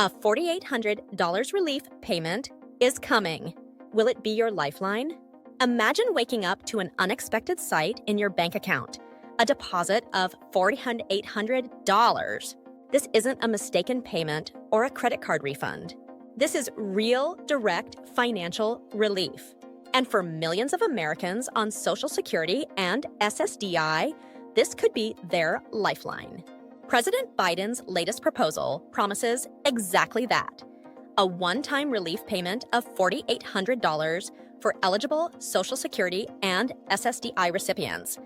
A $4,800 relief payment is coming. Will it be your lifeline? Imagine waking up to an unexpected sight in your bank account, a deposit of $4,800. This isn't a mistaken payment or a credit card refund. This is real, direct financial relief. And for millions of Americans on Social Security and SSDI, this could be their lifeline. President Biden's latest proposal promises exactly that: a one-time relief payment of $4,800 for eligible Social Security and SSDI recipients,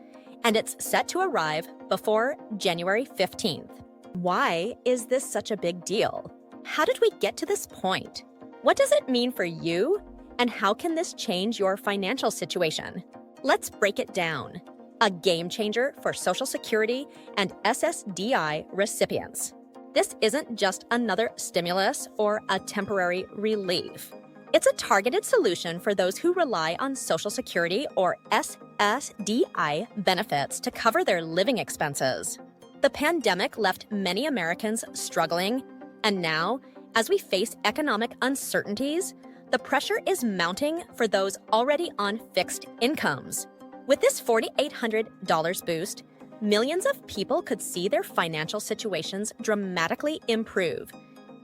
and it's set to arrive before January 15th. Why is this such a big deal? How did we get to this point? What does it mean for you? And how can this change your financial situation? Let's break it down. A game changer for Social Security and SSDI recipients. This isn't just another stimulus or a temporary relief. It's a targeted solution for those who rely on Social Security or SSDI benefits to cover their living expenses. The pandemic left many Americans struggling, and now, as we face economic uncertainties, the pressure is mounting for those already on fixed incomes. With this $4,800 boost, millions of people could see their financial situations dramatically improve,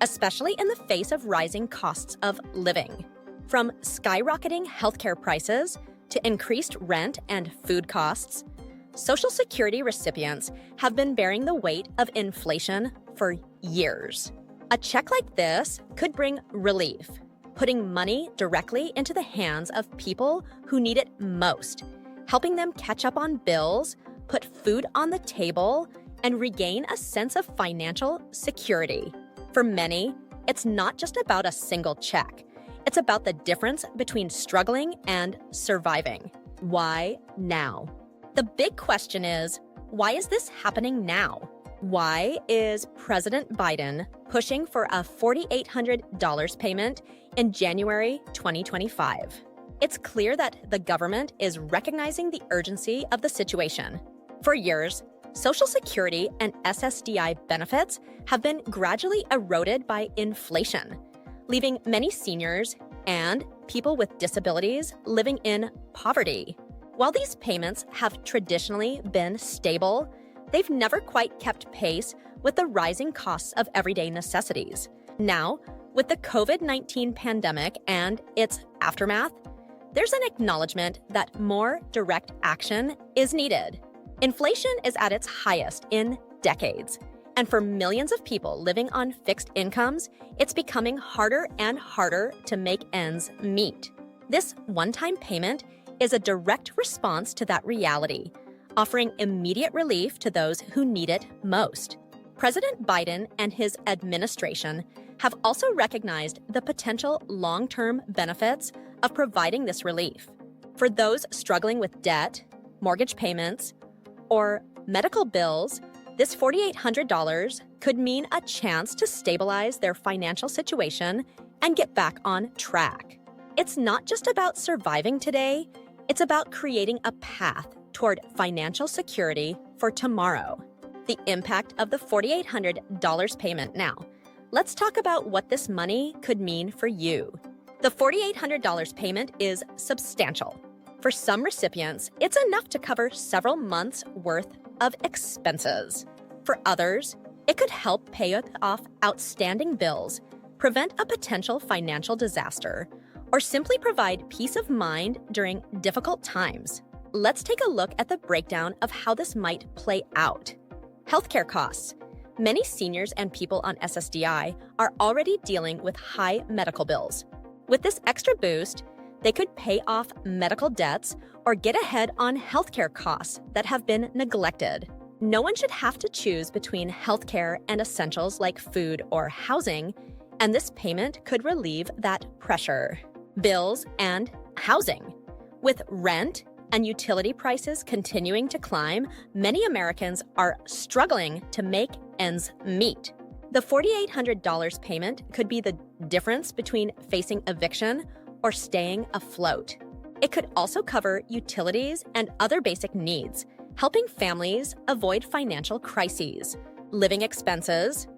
especially in the face of rising costs of living. From skyrocketing healthcare prices to increased rent and food costs, Social Security recipients have been bearing the weight of inflation for years. A check like this could bring relief, putting money directly into the hands of people who need it most, helping them catch up on bills, put food on the table, and regain a sense of financial security. For many, it's not just about a single check. It's about the difference between struggling and surviving. Why now? The big question is, why is this happening now? Why is President Biden pushing for a $4,800 payment in January 2025? It's clear that the government is recognizing the urgency of the situation. For years, Social Security and SSDI benefits have been gradually eroded by inflation, leaving many seniors and people with disabilities living in poverty. While these payments have traditionally been stable, they've never quite kept pace with the rising costs of everyday necessities. Now, with the COVID-19 pandemic and its aftermath, there's an acknowledgement that more direct action is needed. Inflation is at its highest in decades, and for millions of people living on fixed incomes, it's becoming harder and harder to make ends meet. This one-time payment is a direct response to that reality, offering immediate relief to those who need it most. President Biden and his administration have also recognized the potential long-term benefits of providing this relief. For those struggling with debt, mortgage payments, or medical bills, this $4,800 could mean a chance to stabilize their financial situation and get back on track. It's not just about surviving today, it's about creating a path toward financial security for tomorrow. The impact of the $4,800 payment now. Let's talk about what this money could mean for you. The $4,800 payment is substantial. For some recipients, it's enough to cover several months' worth of expenses. For others, it could help pay off outstanding bills, prevent a potential financial disaster, or simply provide peace of mind during difficult times. Let's take a look at the breakdown of how this might play out. Healthcare costs. Many seniors and people on SSDI are already dealing with high medical bills. With this extra boost, they could pay off medical debts or get ahead on healthcare costs that have been neglected. No one should have to choose between healthcare and essentials like food or housing, and this payment could relieve that pressure. Bills and housing. With rent and utility prices continuing to climb, many Americans are struggling to make ends meet. The $4,800 payment could be the difference between facing eviction or staying afloat. It could also cover utilities and other basic needs, helping families avoid financial crises. Living expenses.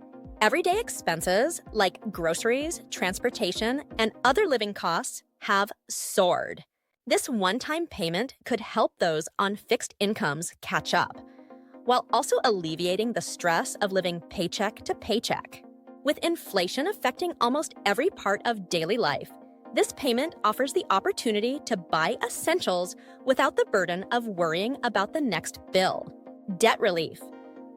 Everyday expenses like groceries, transportation, and other living costs have soared. This one-time payment could help those on fixed incomes catch up, while also alleviating the stress of living paycheck to paycheck. With inflation affecting almost every part of daily life, this payment offers the opportunity to buy essentials without the burden of worrying about the next bill. Debt relief.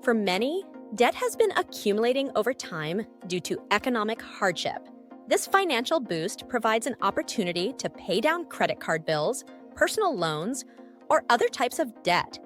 For many, debt has been accumulating over time due to economic hardship. This financial boost provides an opportunity to pay down credit card bills, personal loans, or other types of debt,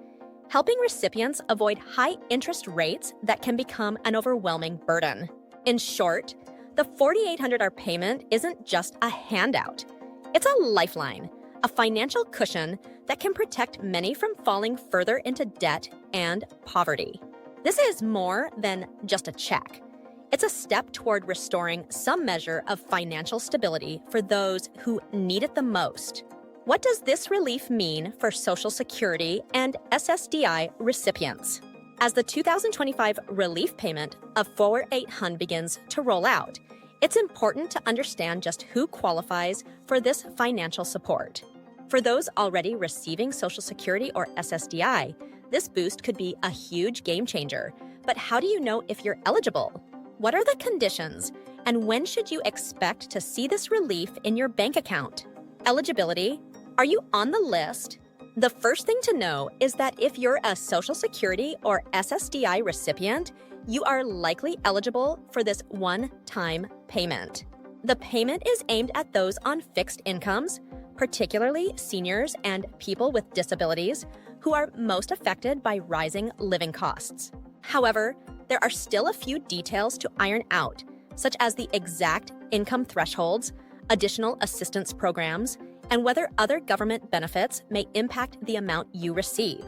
helping recipients avoid high interest rates that can become an overwhelming burden. In short, the $4,800 payment isn't just a handout. It's a lifeline, a financial cushion that can protect many from falling further into debt and poverty. This is more than just a check. It's a step toward restoring some measure of financial stability for those who need it the most. What does this relief mean for Social Security and SSDI recipients? As the 2025 relief payment of $4,800 begins to roll out, it's important to understand just who qualifies for this financial support. For those already receiving Social Security or SSDI, this boost could be a huge game changer. But how do you know if you're eligible? What are the conditions? And when should you expect to see this relief in your bank account? Eligibility. Are you on the list? The first thing to know is that if you're a Social Security or SSDI recipient, you are likely eligible for this one-time payment. The payment is aimed at those on fixed incomes, particularly seniors and people with disabilities, who are most affected by rising living costs. However, there are still a few details to iron out, such as the exact income thresholds, additional assistance programs, and whether other government benefits may impact the amount you receive.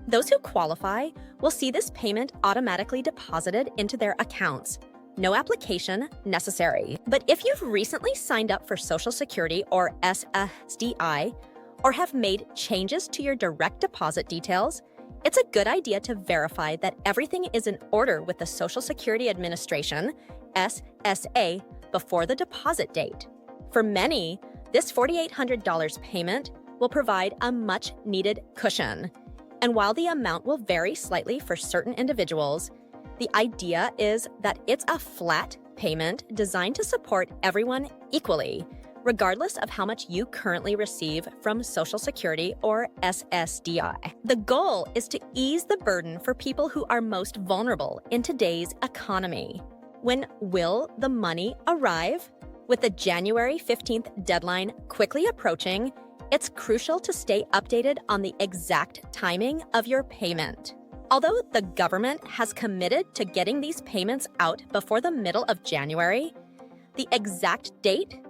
Those who qualify will see this payment automatically deposited into their accounts. No application necessary. But if you've recently signed up for Social Security or SSDI, or have made changes to your direct deposit details, it's a good idea to verify that everything is in order with the Social Security Administration, SSA, before the deposit date. For many, this $4,800 payment will provide a much-needed cushion. And while the amount will vary slightly for certain individuals, the idea is that it's a flat payment designed to support everyone equally, regardless of how much you currently receive from Social Security or SSDI. The goal is to ease the burden for people who are most vulnerable in today's economy. When will the money arrive? With the January 15th deadline quickly approaching, it's crucial to stay updated on the exact timing of your payment. Although the government has committed to getting these payments out before the middle of January, the exact date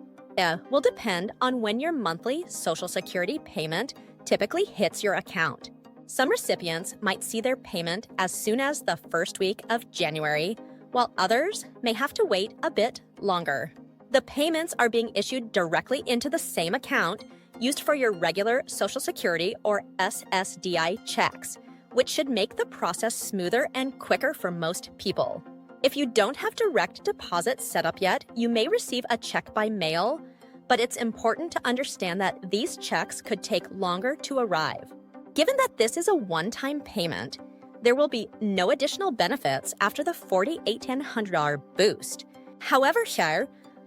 will depend on when your monthly Social Security payment typically hits your account. Some recipients might see their payment as soon as the first week of January, while others may have to wait a bit longer. The payments are being issued directly into the same account used for your regular Social Security or SSDI checks, which should make the process smoother and quicker for most people. If you don't have direct deposit set up yet, you may receive a check by mail, but it's important to understand that these checks could take longer to arrive. Given that this is a one-time payment, there will be no additional benefits after the $4,800 boost. However,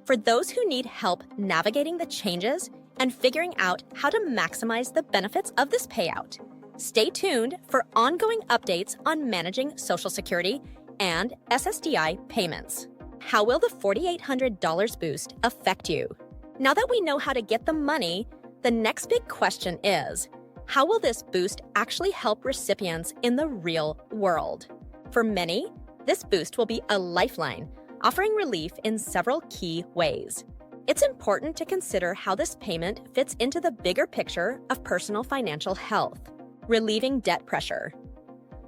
for those who need help navigating the changes and figuring out how to maximize the benefits of this payout, stay tuned for ongoing updates on managing Social Security and SSDI payments. How will the $4,800 boost affect you? Now that we know how to get the money, the next big question is, how will this boost actually help recipients in the real world? For many, this boost will be a lifeline, offering relief in several key ways. It's important to consider how this payment fits into the bigger picture of personal financial health. Relieving debt pressure.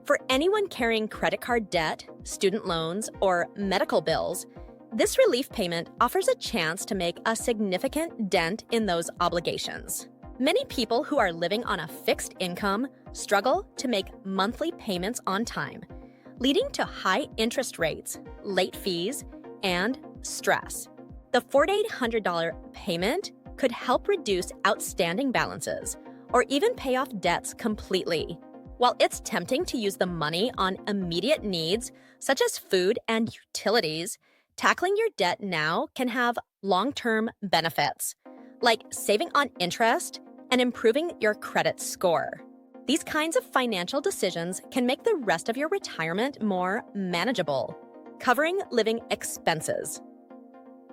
For anyone carrying credit card debt, student loans, or medical bills, this relief payment offers a chance to make a significant dent in those obligations. Many people who are living on a fixed income struggle to make monthly payments on time, leading to high interest rates, late fees, and stress. The $4,800 payment could help reduce outstanding balances or even pay off debts completely. While it's tempting to use the money on immediate needs, such as food and utilities, tackling your debt now can have long-term benefits, like saving on interest and improving your credit score. These kinds of financial decisions can make the rest of your retirement more manageable. Covering living expenses.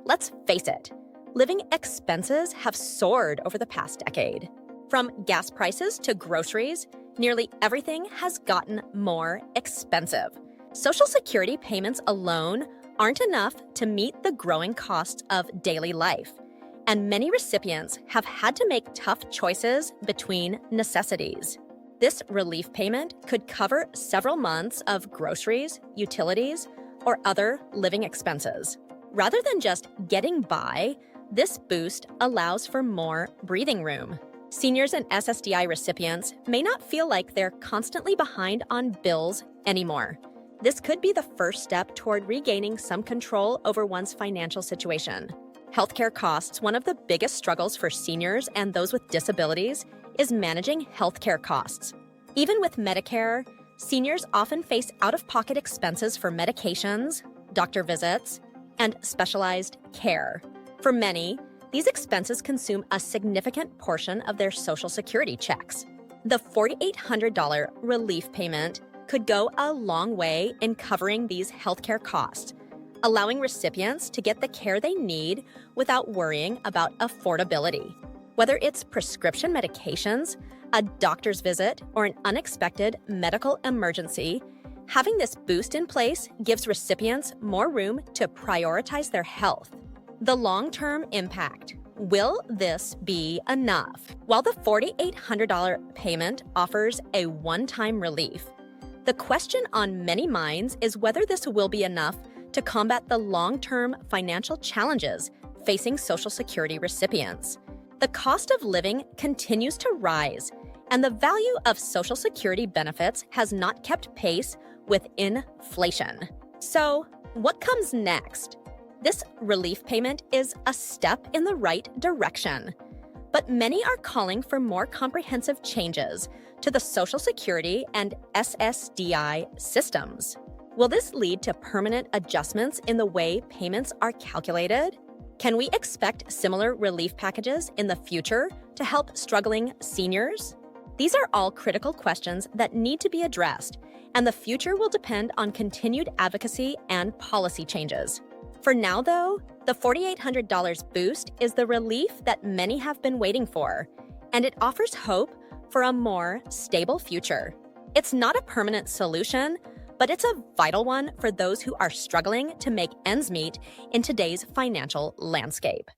Let's face it, living expenses have soared over the past decade. From gas prices to groceries, nearly everything has gotten more expensive. Social Security payments alone aren't enough to meet the growing costs of daily life, and many recipients have had to make tough choices between necessities. This relief payment could cover several months of groceries, utilities, or other living expenses. Rather than just getting by, this boost allows for more breathing room. Seniors and SSDI recipients may not feel like they're constantly behind on bills anymore. This could be the first step toward regaining some control over one's financial situation. Healthcare costs. One of the biggest struggles for seniors and those with disabilities is managing healthcare costs. Even with Medicare, seniors often face out-of-pocket expenses for medications, doctor visits, and specialized care. For many, these expenses consume a significant portion of their Social Security checks. The $4,800 relief payment could go a long way in covering these healthcare costs, allowing recipients to get the care they need without worrying about affordability. Whether it's prescription medications, a doctor's visit, or an unexpected medical emergency, having this boost in place gives recipients more room to prioritize their health. The long-term impact. Will this be enough? While the $4,800 payment offers a one-time relief, the question on many minds is whether this will be enough to combat the long-term financial challenges facing Social Security recipients. The cost of living continues to rise, and the value of Social Security benefits has not kept pace with inflation. So, what comes next? This relief payment is a step in the right direction, but many are calling for more comprehensive changes to the Social Security and SSDI systems. Will this lead to permanent adjustments in the way payments are calculated? Can we expect similar relief packages in the future to help struggling seniors? These are all critical questions that need to be addressed, and the future will depend on continued advocacy and policy changes. For now, though, the $4,800 boost is the relief that many have been waiting for, and it offers hope for a more stable future. It's not a permanent solution, but it's a vital one for those who are struggling to make ends meet in today's financial landscape.